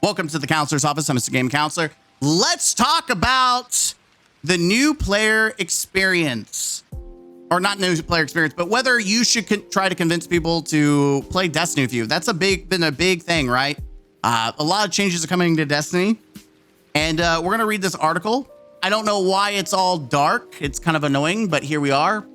Welcome to the counselor's office. I'm Mr. Game Counselor. Let's talk about the new player experience. Or not new player experience, but whether you should try to convince people to play Destiny with you. That's been a big thing, right? A lot of changes are coming to Destiny. And we're going to read this article. I don't know why it's all dark. It's kind of annoying, but here we are.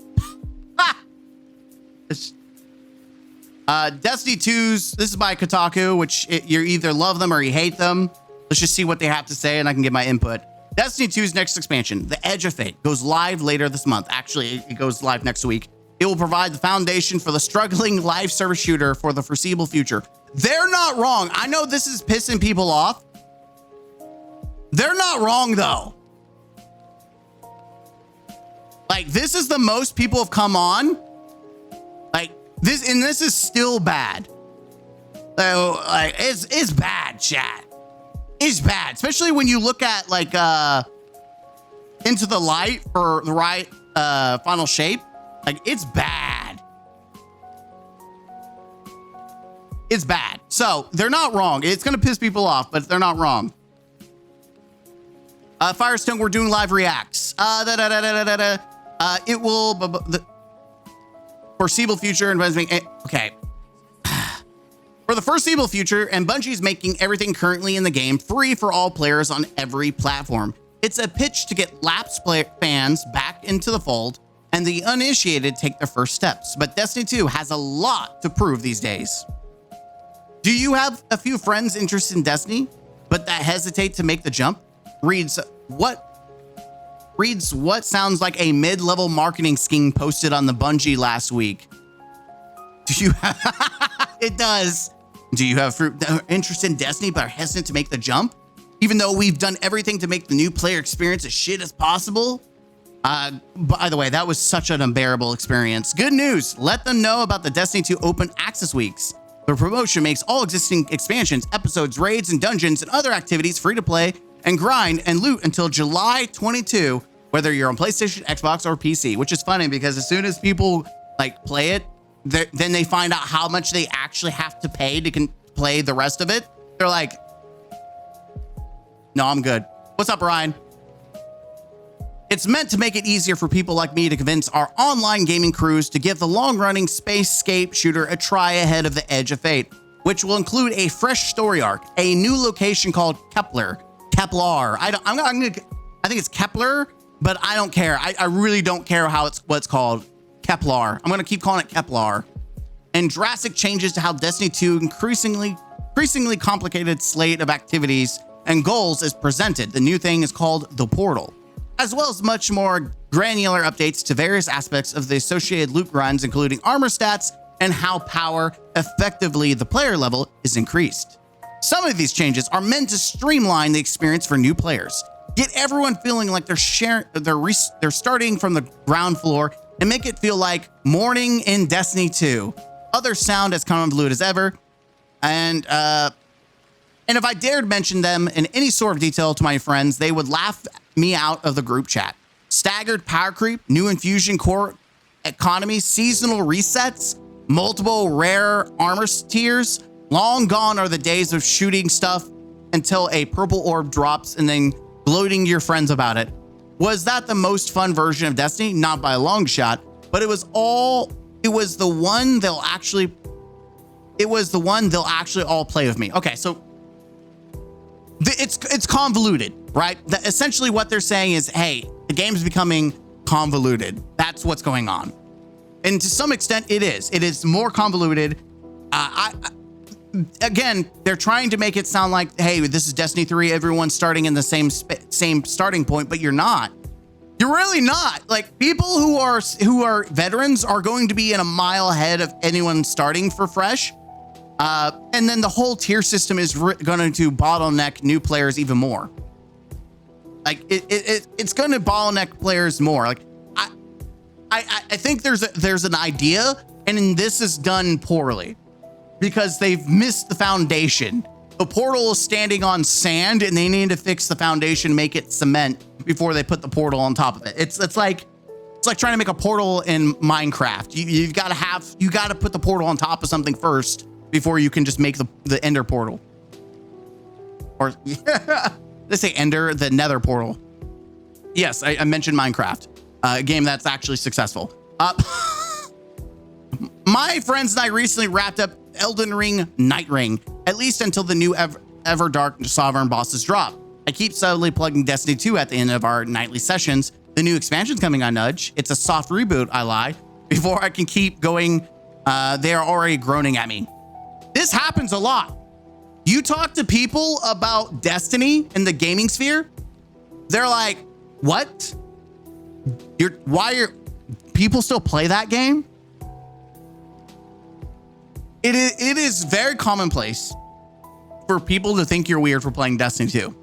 Destiny 2's, this is by Kotaku, which you either love them or you hate them. Let's just see what they have to say and I can give my input. Destiny 2's next expansion, The Edge of Fate, goes live later this month. Actually, it goes live next week. It will provide the foundation for the struggling live service shooter for the foreseeable future. They're not wrong. I know this is pissing people off. They're not wrong, though. Like, this is the most people have come on. Like, this is still bad. So, like, it's bad, chat. It's bad, especially when you look at like Into the Light for the right final shape. Like, it's bad. It's bad. So they're not wrong. It's gonna piss people off, but they're not wrong. Firestone, we're doing live reacts. It will the foreseeable future and okay. For the foreseeable future, and Bungie's making everything currently in the game free for all players on every platform. It's a pitch to get lapsed fans back into the fold, and the uninitiated take their first steps. But Destiny 2 has a lot to prove these days. Do you have a few friends interested in Destiny, but that hesitate to make the jump? Reads what sounds like a mid-level marketing scheme posted on the Bungie last week. Do you it does. Do you have interest in Destiny but are hesitant to make the jump? Even though we've done everything to make the new player experience as shit as possible? By the way, that was such an unbearable experience. Good news, let them know about the Destiny 2 Open Access Weeks. The promotion makes all existing expansions, episodes, raids, and dungeons and other activities free to play and grind and loot until July 22, whether you're on PlayStation, Xbox, or PC, which is funny because as soon as people like play it, then they find out how much they actually have to pay to play the rest of it. They're like, no, I'm good. What's up, Ryan? It's meant to make it easier for people like me to convince our online gaming crews to give the long-running Spacescape shooter a try ahead of the Edge of Fate, which will include a fresh story arc, a new location called Kepler. I think it's Kepler, but I don't care. I really don't care what it's called. Kepler. I'm going to keep calling it Kepler. And drastic changes to how Destiny 2 increasingly complicated slate of activities and goals is presented. The new thing is called the Portal, as well as much more granular updates to various aspects of the associated loot runs, including armor stats and how power effectively the player level is increased. Some of these changes are meant to streamline the experience for new players, get everyone feeling like they're starting from the ground floor, and make it feel like morning in Destiny 2. Others sound as convoluted as ever. And if I dared mention them in any sort of detail to my friends, they would laugh me out of the group chat. Staggered power creep, new infusion core economy, seasonal resets, multiple rare armor tiers. Long gone are the days of shooting stuff until a purple orb drops and then gloating to your friends about it. Was that the most fun version of Destiny? Not by a long shot, but it was the one they'll actually all play with me. Okay, so it's convoluted, right? Essentially what they're saying is, hey, the game's becoming convoluted. That's what's going on. And to some extent it is more convoluted. Again, they're trying to make it sound like, hey, this is Destiny 3, everyone's starting in the same starting point, but you're not. You're really not. Like, people who are veterans are going to be in a mile ahead of anyone starting for fresh. And then the whole tier system is going to bottleneck new players even more. Like, it's going to bottleneck players more. Like, I think there's an idea, and this is done poorly. Because they've missed the foundation. The portal is standing on sand and they need to fix the foundation, make it cement before they put the portal on top of it. It's like trying to make a portal in Minecraft. You got to put the portal on top of something first before you can just make the ender portal. Or they say Ender, the Nether portal. Yes, I mentioned Minecraft, a game that's actually successful. My friends and I recently wrapped up Elden Ring Night Ring, at least until the new Everdark Sovereign bosses drop. I keep subtly plugging Destiny 2 at the end of our nightly sessions. The new expansion's coming on Nudge. It's a soft reboot, I lie. Before I can keep going, they are already groaning at me. This happens a lot. You talk to people about Destiny in the gaming sphere, they're like, what? People still play that game? It is very commonplace for people to think you're weird for playing Destiny 2.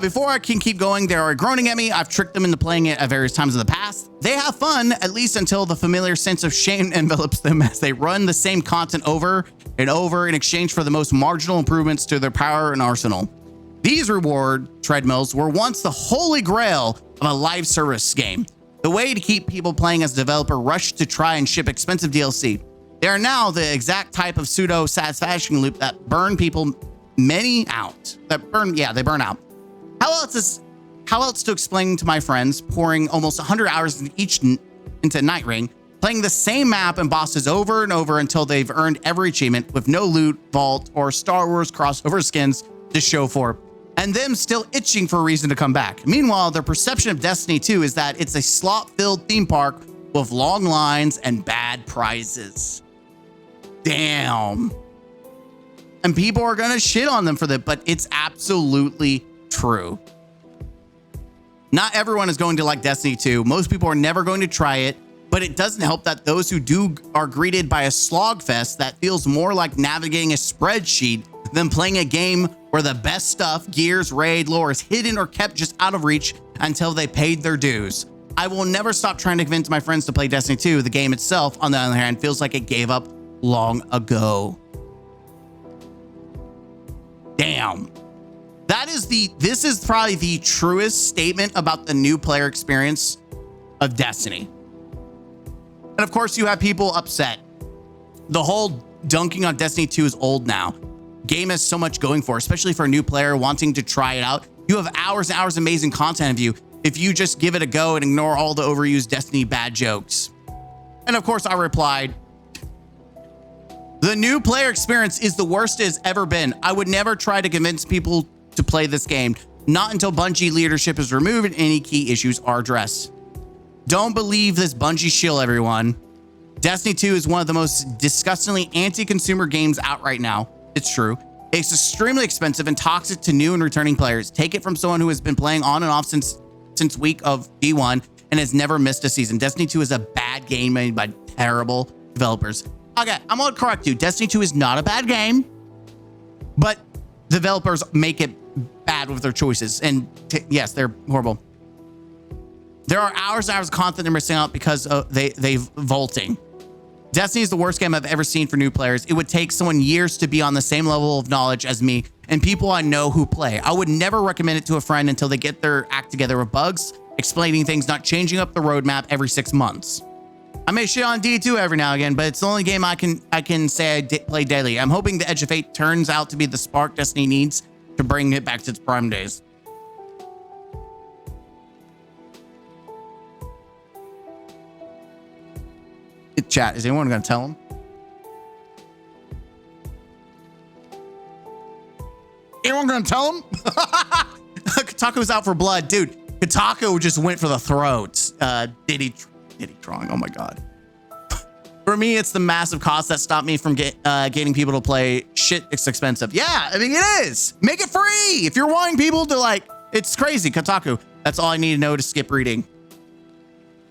Before I can keep going, they are groaning at me. I've tricked them into playing it at various times in the past. They have fun, at least until the familiar sense of shame envelops them as they run the same content over and over in exchange for the most marginal improvements to their power and arsenal. These reward treadmills were once the holy grail of a live service game, the way to keep people playing as a developer rushed to try and ship expensive DLC. They are now the exact type of pseudo satisfaction loop that burn people they burn out. How else to explain to my friends pouring almost 100 hours into Night Ring, playing the same map and bosses over and over until they've earned every achievement with no loot, vault, or Star Wars crossover skins to show for, and them still itching for a reason to come back. Meanwhile, their perception of Destiny 2 is that it's a slot-filled theme park with long lines and bad prizes. Damn. And people are gonna shit on them for that, but it's absolutely true. Not everyone is going to like Destiny 2. Most people are never going to try it, but it doesn't help that those who do are greeted by a slog fest that feels more like navigating a spreadsheet than playing a game where the best stuff, gears, raid, lore is hidden or kept just out of reach until they paid their dues. I will never stop trying to convince my friends to play Destiny 2. The game itself, on the other hand, feels like it gave up long ago. Damn. This is probably the truest statement about the new player experience of Destiny. And of course, you have people upset. The whole dunking on Destiny 2 is old now. Game has so much going for it, especially for a new player wanting to try it out. You have hours and hours of amazing content of you if you just give it a go and ignore all the overused Destiny bad jokes. And of course, I replied, the new player experience is the worst it has ever been. I would never try to convince people to play this game, not until Bungie leadership is removed and any key issues are addressed. Don't believe this Bungie shill, everyone. Destiny 2 is one of the most disgustingly anti-consumer games out right now. It's true. It's extremely expensive and toxic to new and returning players. Take it from someone who has been playing on and off since week of V1 and has never missed a season. Destiny 2 is a bad game made by terrible developers. Okay, I'm gonna correct you. Destiny 2 is not a bad game, but developers make it bad with their choices. And yes, they're horrible. There are hours and hours of content they're missing out because they vaulting. Destiny is the worst game I've ever seen for new players. It would take someone years to be on the same level of knowledge as me and people I know who play. I would never recommend it to a friend until they get their act together with bugs, explaining things, not changing up the roadmap every 6 months. I may shit on D2 every now and again, but it's the only game I can say I play daily. I'm hoping the Edge of Fate turns out to be the spark Destiny needs to bring it back to its prime days. Chat, is anyone gonna tell him? Anyone gonna tell him? Kotaku's out for blood, dude. Kotaku just went for the throat. Diddy drawing. Oh my god. For me, it's the massive cost that stopped me from getting people to play. Shit, it's expensive. Yeah, I mean it is. Make it free if you're wanting people to like. It's crazy, Kotaku. That's all I need to know to skip reading.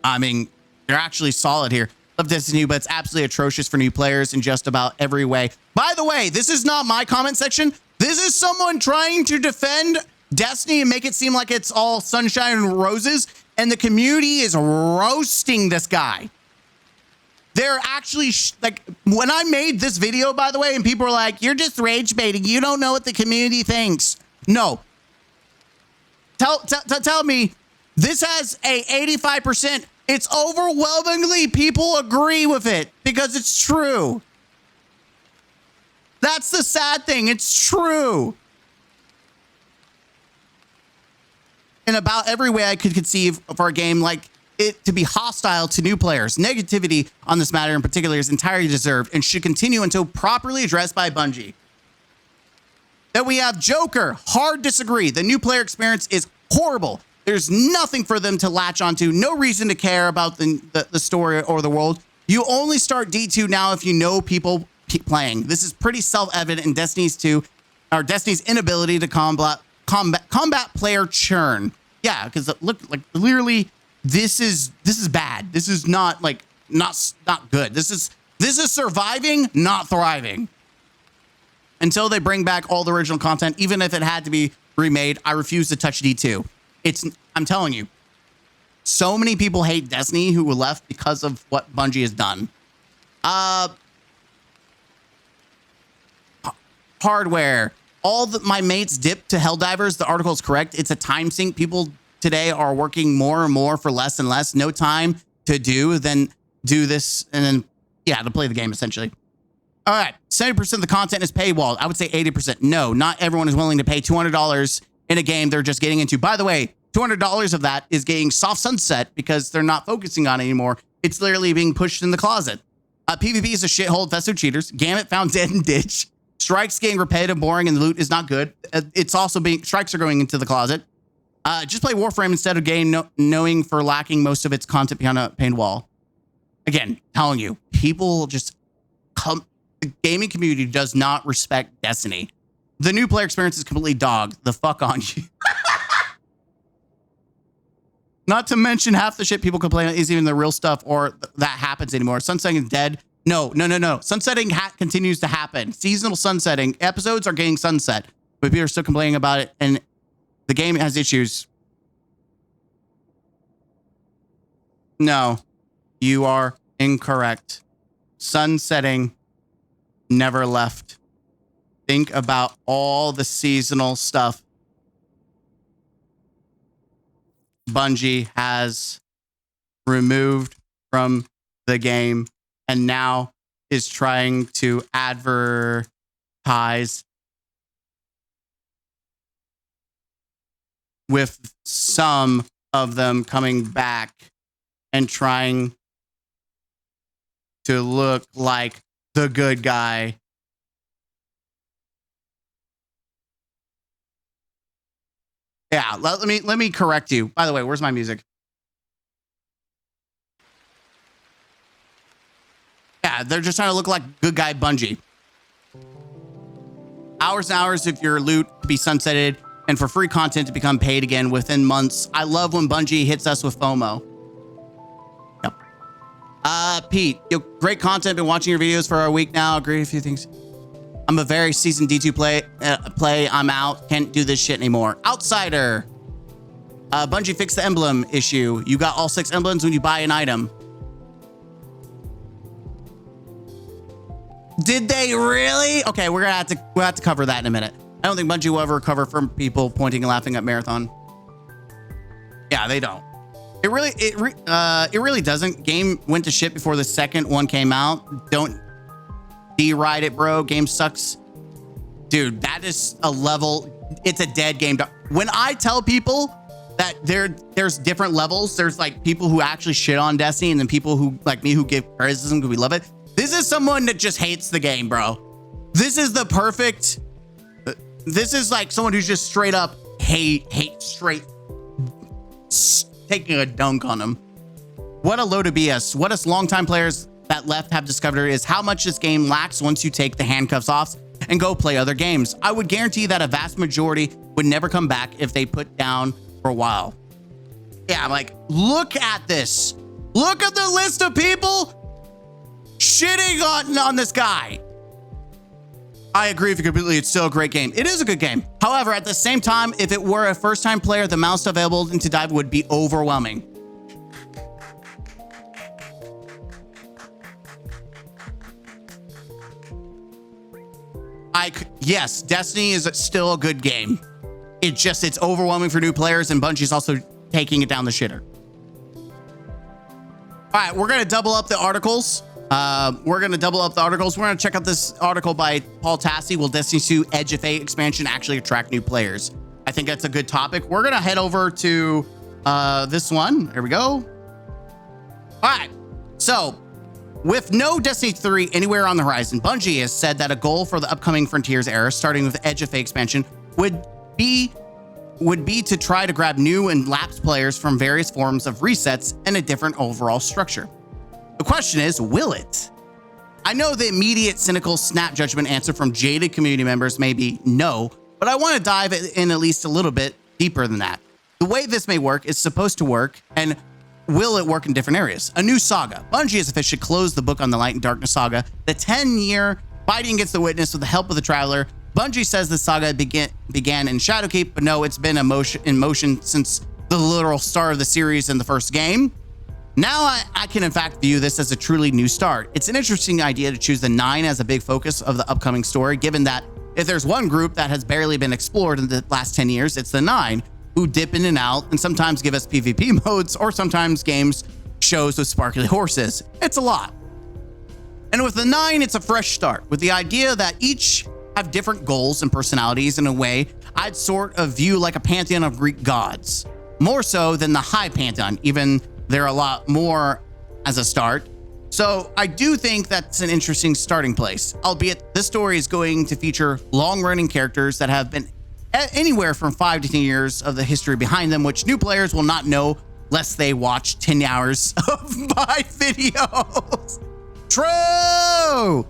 I mean, they're actually solid here. Love Destiny, but it's absolutely atrocious for new players in just about every way. By the way, this is not my comment section. This is someone trying to defend Destiny and make it seem like it's all sunshine and roses, and the community is roasting this guy. They're actually like, when I made this video, by the way, and people were like, you're just rage baiting. You don't know what the community thinks. No. Tell me, this has a 85%. It's overwhelmingly people agree with it because it's true. That's the sad thing. It's true. In about every way I could conceive for a game like it to be hostile to new players. Negativity on this matter in particular is entirely deserved and should continue until properly addressed by Bungie. Then we have Joker. Hard disagree. The new player experience is horrible. There's nothing for them to latch onto. No reason to care about the story or the world. You only start D2 now if you know people keep playing. This is pretty self-evident in Destiny's inability to combat player churn. Yeah, because look, like clearly this is bad. This is not like not good. This is surviving, not thriving. Until they bring back all the original content, even if it had to be remade, I refuse to touch D2. I'm telling you, so many people hate Destiny who were left because of what Bungie has done. Hardware. My mates dipped to Helldivers. The article is correct. It's a time sink. People today are working more and more for less and less. No time to do this and then, yeah, to play the game essentially. All right, 70% of the content is paywalled. I would say 80%. No, not everyone is willing to pay $200 in a game they're just getting into. By the way, $200 of that is getting soft sunset because they're not focusing on it anymore. It's literally being pushed in the closet. PvP is a shithole infested with cheaters. Gambit found dead in ditch. Strikes getting repetitive, boring, and the loot is not good. It's also strikes are going into the closet. Just play Warframe instead of game, knowing for lacking most of its content behind a paint wall. Again, telling you, people just come. The gaming community does not respect Destiny. The new player experience is completely dog. The fuck on you. Not to mention half the shit people complain about isn't even the real stuff or that happens anymore. Sunsetting is dead. No. Sunsetting continues to happen. Seasonal sunsetting. Episodes are getting sunset, but people are still complaining about it, and the game has issues. No, you are incorrect. Sunsetting never left. Think about all the seasonal stuff Bungie has removed from the game and now is trying to advertise with some of them coming back and trying to look like the good guy. Yeah, let me correct you. By the way, where's my music? Yeah, they're just trying to look like good guy Bungie. Hours and hours of your loot to be sunsetted and for free content to become paid again within months. I love when Bungie hits us with FOMO. Yep. Pete, great content. Been watching your videos for a week now. Agree with a few things. I'm a very seasoned D2 play. I'm out. Can't do this shit anymore. Outsider. Bungie fixed the emblem issue. You got all 6 emblems when you buy an item. Did they really? Okay, we'll have to cover that in a minute. I don't think Bungie will ever recover from people pointing and laughing at Marathon. Yeah, they don't. It really doesn't. Game went to shit before the second one came out. Don't deride it, bro. Game sucks. Dude, that is a level. It's a dead game. When I tell people that there's different levels, there's like people who actually shit on Destiny and then people who like me who give criticism because we love it. This is someone that just hates the game, bro. This is the perfect. This is like someone who's just straight up hate straight taking a dunk on him. What a load of BS. What us longtime players that left have discovered is how much this game lacks once you take the handcuffs off and go play other games. I would guarantee that a vast majority would never come back if they put down for a while. Yeah, like, look at this. Look at the list of people shitting on this guy. I agree with you completely. It's still a great game. It is a good game. However, at the same time, if it were a first-time player, the amount available into dive would be overwhelming. Yes, Destiny is still a good game. It's overwhelming for new players, and Bungie's also taking it down the shitter. All right, we're going to double up the articles. We're going to double up the articles. We're going to check out this article by Paul Tassi. Will Destiny 2 Edge of Fate expansion actually attract new players? I think that's a good topic. We're going to head over to this one. There we go. All right. So with no Destiny 3 anywhere on the horizon, Bungie has said that a goal for the upcoming Frontiers era, starting with the Edge of Fate expansion, would be to try to grab new and lapsed players from various forms of resets and a different overall structure. The question is, will it? I know the immediate cynical snap judgment answer from jaded community members may be no, but I want to dive in at least a little bit deeper than that. The way this may work is supposed to work, and will it work in different areas? A new saga. Bungie has officially closed the book on the Light and Darkness saga, the 10-year fighting against the Witness with the help of the Traveler. Bungie says the saga began in Shadowkeep, but no, it's been in motion since the literal start of the series in the first game. Now I can in fact view this as a truly new start. It's an interesting idea to choose the 9 as a big focus of the upcoming story, given that if there's one group that has barely been explored in the last 10 years, it's the 9, who dip in and out and sometimes give us PvP modes or sometimes games shows with sparkly horses. It's a lot. And with the 9, it's a fresh start, with the idea that each have different goals and personalities. In a way, I'd sort of view like a pantheon of Greek gods, more so than the high pantheon, even they're a lot more as a start. So I do think that's an interesting starting place, albeit this story is going to feature long-running characters that have been anywhere from 5 to 10 years of the history behind them, which new players will not know lest they watch 10 hours of my videos. True.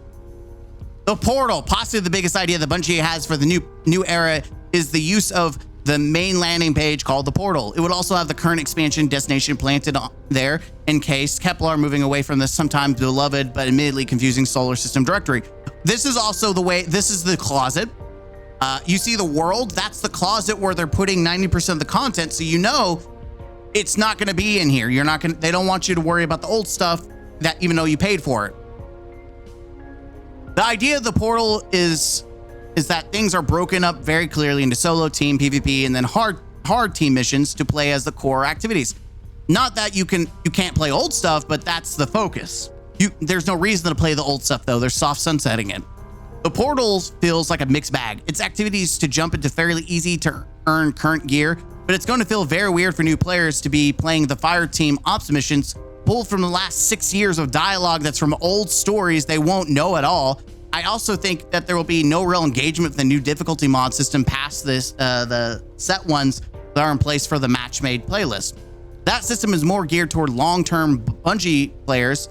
The portal, possibly the biggest idea that Bungie has for the new era, is the use of the main landing page called the portal. It would also have the current expansion destination planted there in case Kepler moving away from the sometimes beloved but admittedly confusing solar system directory. This is also the way, this is the closet. You see the world, that's the closet where they're putting 90% of the content, so you know it's not going to be in here. You're not going to, they don't want you to worry about the old stuff that even though you paid for it. The idea of the portal is that things are broken up very clearly into solo, team, PvP, and then hard team missions to play as the core activities. Not that you can't play old stuff, but that's the focus. There's no reason to play the old stuff though. They're soft sunsetting it. The portal feels like a mixed bag. It's activities to jump into fairly easy to earn current gear, but it's going to feel very weird for new players to be playing the fire team ops missions pulled from the last 6 years of dialogue that's from old stories they won't know at all. I also think that there will be no real engagement with the new difficulty mod system past this, the set ones that are in place for the match-made playlist. That system is more geared toward long-term Bungie players,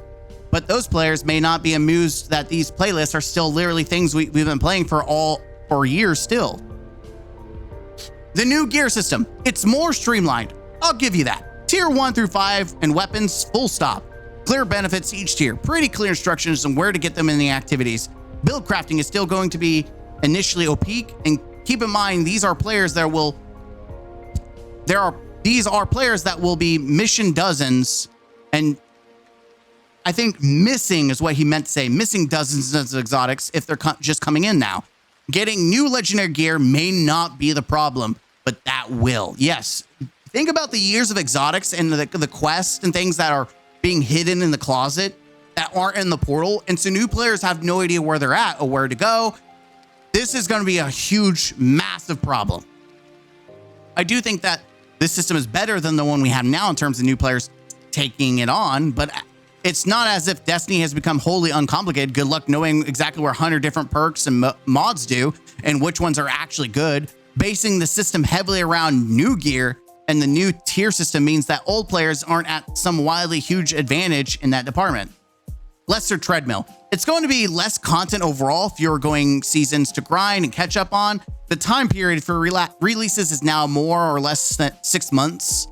but those players may not be amused that these playlists are still literally things we've been playing for years still. The new gear system, it's more streamlined. I'll give you that. Tier 1 through 5 and weapons, full stop. Clear benefits each tier, pretty clear instructions on where to get them in the activities. Build crafting is still going to be initially opaque, and keep in mind these are players that will be mission dozens, and I think missing is what he meant to say, missing dozens of exotics if they're just coming in now. Getting new legendary gear may not be the problem, but that will. Yes, think about the years of exotics and the quests and things that are being hidden in the closet that aren't in the portal, and so new players have no idea where they're at or where to go. This is going to be a huge, massive problem. I do think that this system is better than the one we have now in terms of new players taking it on, but it's not as if Destiny has become wholly uncomplicated. Good luck knowing exactly where 100 different perks and mods do and which ones are actually good. Basing the system heavily around new gear and the new tier system means that old players aren't at some wildly huge advantage in that department. Lesser treadmill. It's going to be less content overall if you're going seasons to grind and catch up on. The time period for releases is now more or less than 6 months,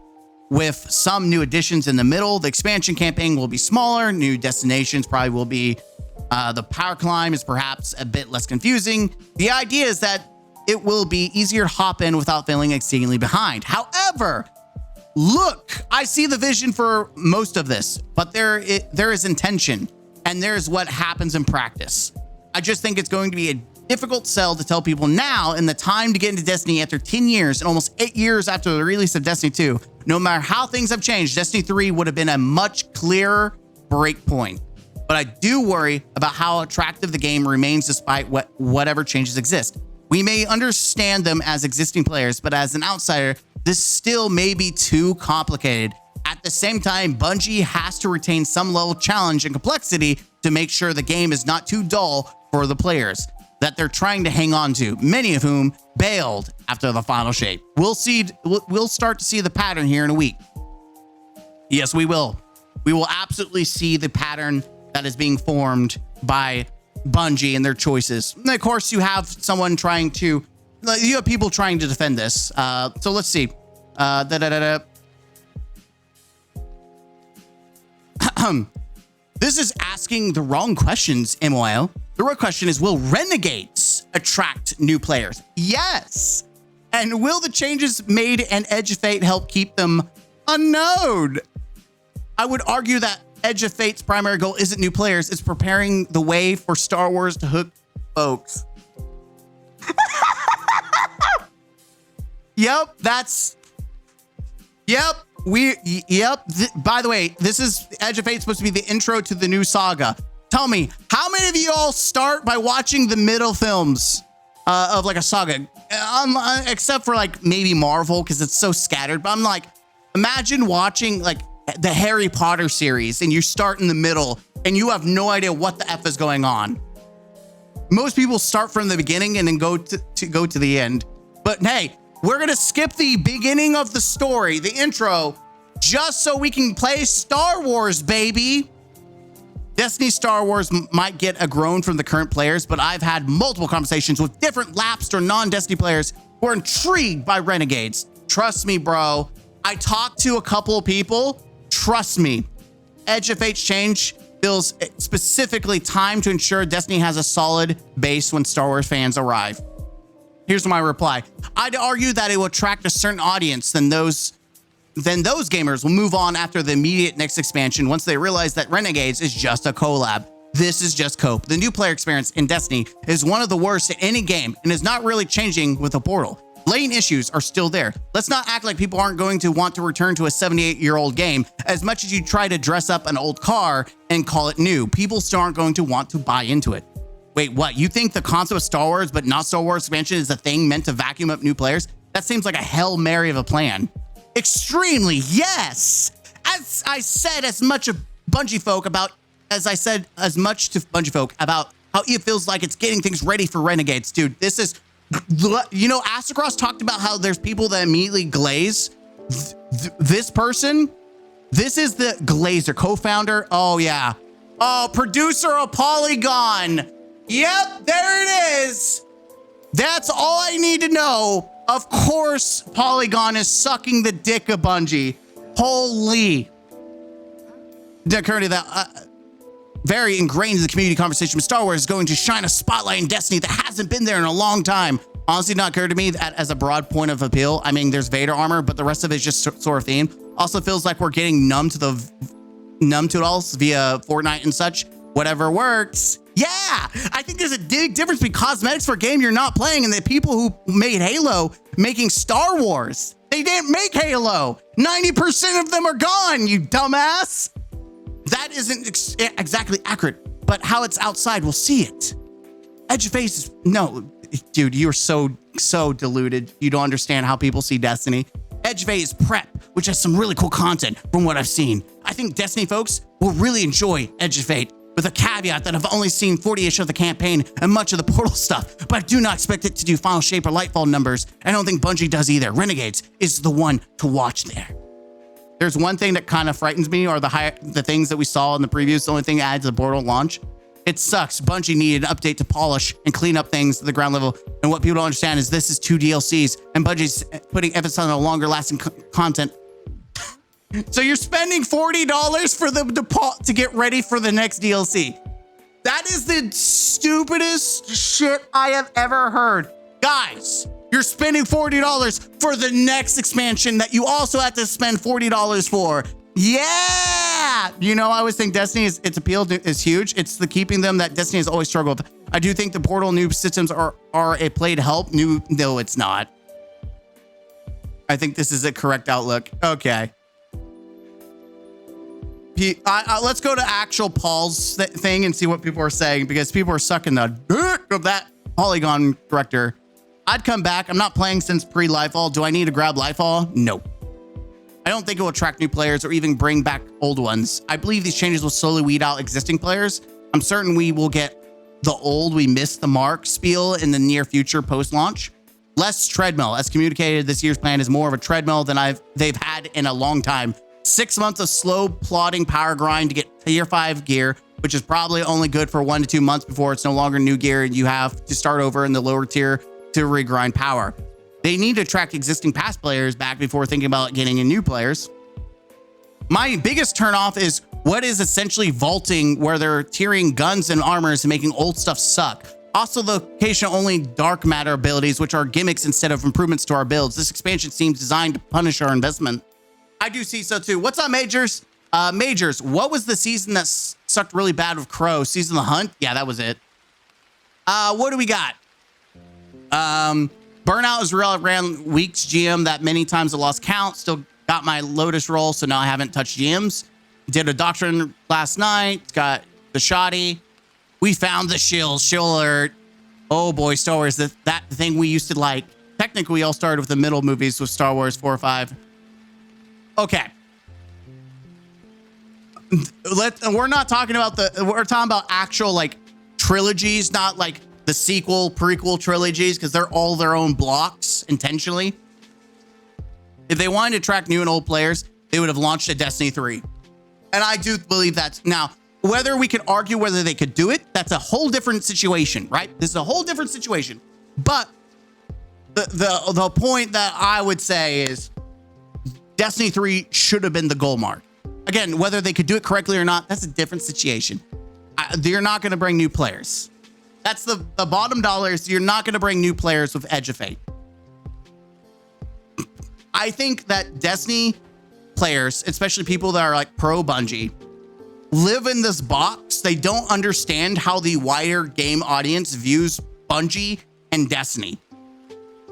with some new additions in the middle. The expansion campaign will be smaller. New destinations probably will be, the power climb is perhaps a bit less confusing. The idea is that it will be easier to hop in without feeling exceedingly behind. However, look, I see the vision for most of this, but there is intention. And there's what happens in practice. I just think it's going to be a difficult sell to tell people now in the time to get into Destiny after 10 years and almost 8 years after the release of Destiny 2. No matter how things have changed, Destiny 3 would have been a much clearer break point. but I do worry about how attractive the game remains despite whatever changes exist. We may understand them as existing players, but as an outsider, this still may be too complicated. At the same time, Bungie has to retain some level of challenge and complexity to make sure the game is not too dull for the players that they're trying to hang on to, many of whom bailed after the final shape. We'll start to see the pattern here in a week. Yes, we will. We will absolutely see the pattern that is being formed by Bungie and their choices. And of course, you have someone trying to, you have people trying to defend this. So let's see. This is asking the wrong questions, MOL. The real question is, will Renegades attract new players? Yes. And will the changes made in Edge of Fate help keep them unknown? I would argue that Edge of Fate's primary goal isn't new players, it's preparing the way for Star Wars to hook folks. Yep, by the way, this is Edge of Fate supposed to be the intro to the new saga. Tell me, how many of you all start by watching the middle films of like a saga? Except for like maybe Marvel, because it's so scattered. But I'm like, imagine watching like the Harry Potter series and you start in the middle and you have no idea what the F is going on. Most people start from the beginning and then go to the end. But hey, we're going to skip the beginning of the story, the intro, just so we can play Star Wars, baby. Destiny Star Wars might get a groan from the current players, but I've had multiple conversations with different lapsed or non-Destiny players who are intrigued by Renegades. Trust me, bro. I talked to a couple of people. Trust me. Edge of Fate's change feels specifically time to ensure Destiny has a solid base when Star Wars fans arrive. Here's my reply. I'd argue that it will attract a certain audience, then those gamers will move on after the immediate next expansion once they realize that Renegades is just a collab. This is just cope. The new player experience in Destiny is one of the worst in any game and is not really changing with the portal. Blatant issues are still there. Let's not act like people aren't going to want to return to a 78-year-old game as much as you try to dress up an old car and call it new. People still aren't going to want to buy into it. Wait, what? You think the concept of Star Wars but not Star Wars expansion is a thing meant to vacuum up new players? That seems like a Hail Mary of a plan. Extremely, yes. As I said as much of Bungie folk about how it feels like it's getting things ready for Renegades, dude. This is, you know, Astacross talked about how there's people that immediately glaze. This person, this is the Glazer co-founder. Oh yeah. Oh, producer of Polygon. Yep, there it is. That's all I need to know. Of course, Polygon is sucking the dick of Bungie. Holy. Currently, that very ingrained in the community conversation with Star Wars is going to shine a spotlight in Destiny that hasn't been there in a long time. Honestly, not occurred to me that as a broad point of appeal. I mean, there's Vader armor, but the rest of it is just sort of theme. Also feels like we're getting numb to it all via Fortnite and such. Whatever works. Yeah, I think there's a big difference between cosmetics for a game you're not playing and the people who made Halo making Star Wars. They didn't make Halo. 90% of them are gone, you dumbass. That isn't exactly accurate, but how it's outside, we'll see it. Edge of Face is, no, dude, you're so deluded. You don't understand how people see Destiny. Edge of Fate is prep, which has some really cool content from what I've seen. I think Destiny folks will really enjoy Edge of Fate, with a caveat that I've only seen 40-ish of the campaign and much of the portal stuff, but I do not expect it to do Final Shape or Lightfall numbers. I don't think Bungie does either. Renegades is the one to watch there. There's one thing that kind of frightens me, or the things that we saw in the previews. The only thing adds to the portal launch. It sucks. Bungie needed an update to polish and clean up things to the ground level. And what people don't understand is this is 2 DLCs, and Bungie's putting emphasis on a longer lasting content. So you're spending $40 for them to get ready for the next DLC. That is the stupidest shit I have ever heard. Guys, you're spending $40 for the next expansion that you also have to spend $40 for. Yeah! You know, I always think Destiny its appeal is huge. It's the keeping them that Destiny has always struggled with. I do think the portal new systems are a play to help. No, it's not. I think this is a correct outlook. Okay. Let's go to actual Paul's thing and see what people are saying, because people are sucking the dick of that Polygon director. I'd come back. I'm not playing since pre-Lightfall. Do I need to grab Lightfall? No. I don't think it will attract new players or even bring back old ones. I believe these changes will slowly weed out existing players. I'm certain we will get the old we missed the mark spiel in the near future post-launch. Less treadmill. As communicated, this year's plan is more of a treadmill than they've had in a long time. 6 months of slow plodding power grind to get tier 5 gear, which is probably only good for 1 to 2 months before it's no longer new gear and you have to start over in the lower tier to regrind power. They need to attract existing past players back before thinking about getting in new players. My biggest turnoff is what is essentially vaulting, where they're tiering guns and armors and making old stuff suck. Also, the occasional-only dark matter abilities, which are gimmicks instead of improvements to our builds. This expansion seems designed to punish our investment. I do see so too. What's up, Majors? Majors, what was the season that sucked really bad with Crow? Season of the Hunt? Yeah, that was it. What do we got? Burnout is real. I ran weeks GM that many times I lost count. Still got my Lotus roll, so now I haven't touched GMs. Did a Doctrine last night. Got the Shoddy. We found the shill. Shill alert. Oh boy, Star Wars. That thing we used to like. Technically, we all started with the middle movies with Star Wars 4 or 5. Okay. We're not talking about we're talking about actual like trilogies, not like the sequel, prequel trilogies, because they're all their own blocks intentionally. If they wanted to attract new and old players, they would have launched a Destiny 3. And I do believe that's now, whether we could argue whether they could do it, that's a whole different situation, right? This is a whole different situation. But the point that I would say is Destiny 3 should have been the goal mark. Again, whether they could do it correctly or not, that's a different situation. You're not going to bring new players. That's the bottom dollar is you're not going to bring new players with Edge of Fate. I think that Destiny players, especially people that are like pro Bungie, live in this box. They don't understand how the wider game audience views Bungie and Destiny.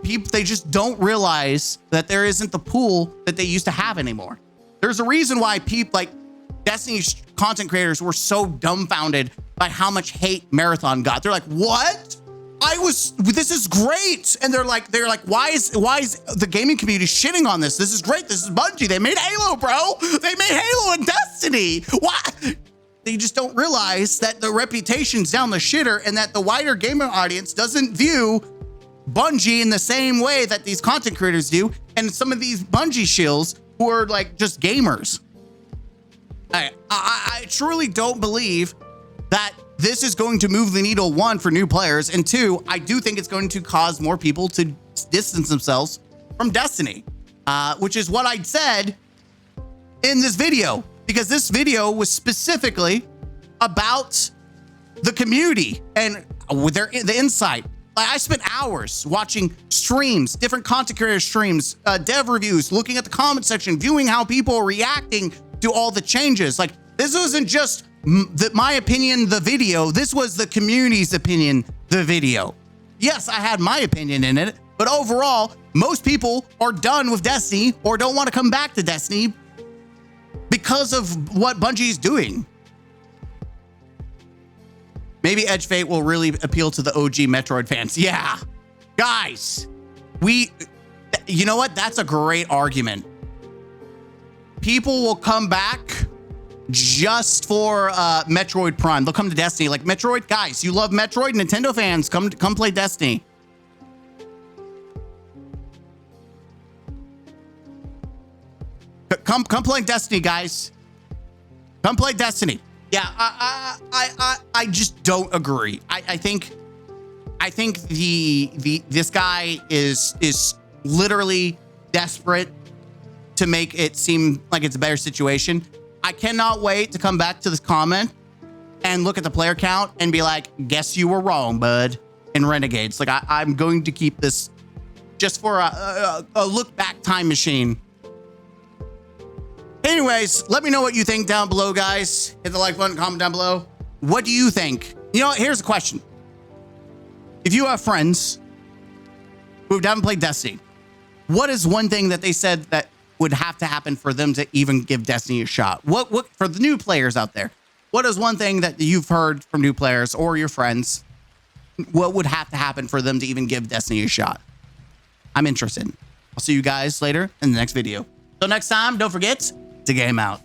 They just don't realize that there isn't the pool that they used to have anymore. There's a reason why people like Destiny's content creators were so dumbfounded by how much hate Marathon got. They're like, what? This is great. And they're like, why is the gaming community shitting on this? This is great. This is Bungie. They made Halo, bro. They made Halo and Destiny. Why? They just don't realize that the reputation's down the shitter and that the wider gamer audience doesn't view Bungie in the same way that these content creators do. And some of these Bungie shills who are like just gamers. I truly don't believe that this is going to move the needle, 1, for new players, and 2, I do think it's going to cause more people to distance themselves from Destiny, which is what I said in this video, because this video was specifically about the community and the insight. I spent hours watching streams, different content creator streams, dev reviews, looking at the comment section, viewing how people are reacting to all the changes. Like, this wasn't just my opinion, the video. This was the community's opinion, the video. Yes, I had my opinion in it, but overall, most people are done with Destiny or don't want to come back to Destiny because of what Bungie's doing. Maybe Edge Fate will really appeal to the OG Metroid fans. Yeah, guys, you know what? That's a great argument. People will come back just for Metroid Prime. They'll come to Destiny. Like, Metroid, guys, you love Metroid? Nintendo fans, come play Destiny. Come play Destiny, guys. Come play Destiny. Yeah, I just don't agree. I think this guy is literally desperate to make it seem like it's a better situation. I cannot wait to come back to this comment and look at the player count and be like, guess you were wrong, bud. In Renegades, like I'm going to keep this just for a look back time machine. Anyways, let me know what you think down below, guys. Hit the like button, comment down below. What do you think? You know what? Here's a question. If you have friends who haven't played Destiny, what is one thing that they said that would have to happen for them to even give Destiny a shot? What for the new players out there? What is one thing that you've heard from new players or your friends? What would have to happen for them to even give Destiny a shot? I'm interested. I'll see you guys later in the next video. Till next time, don't forget to game out.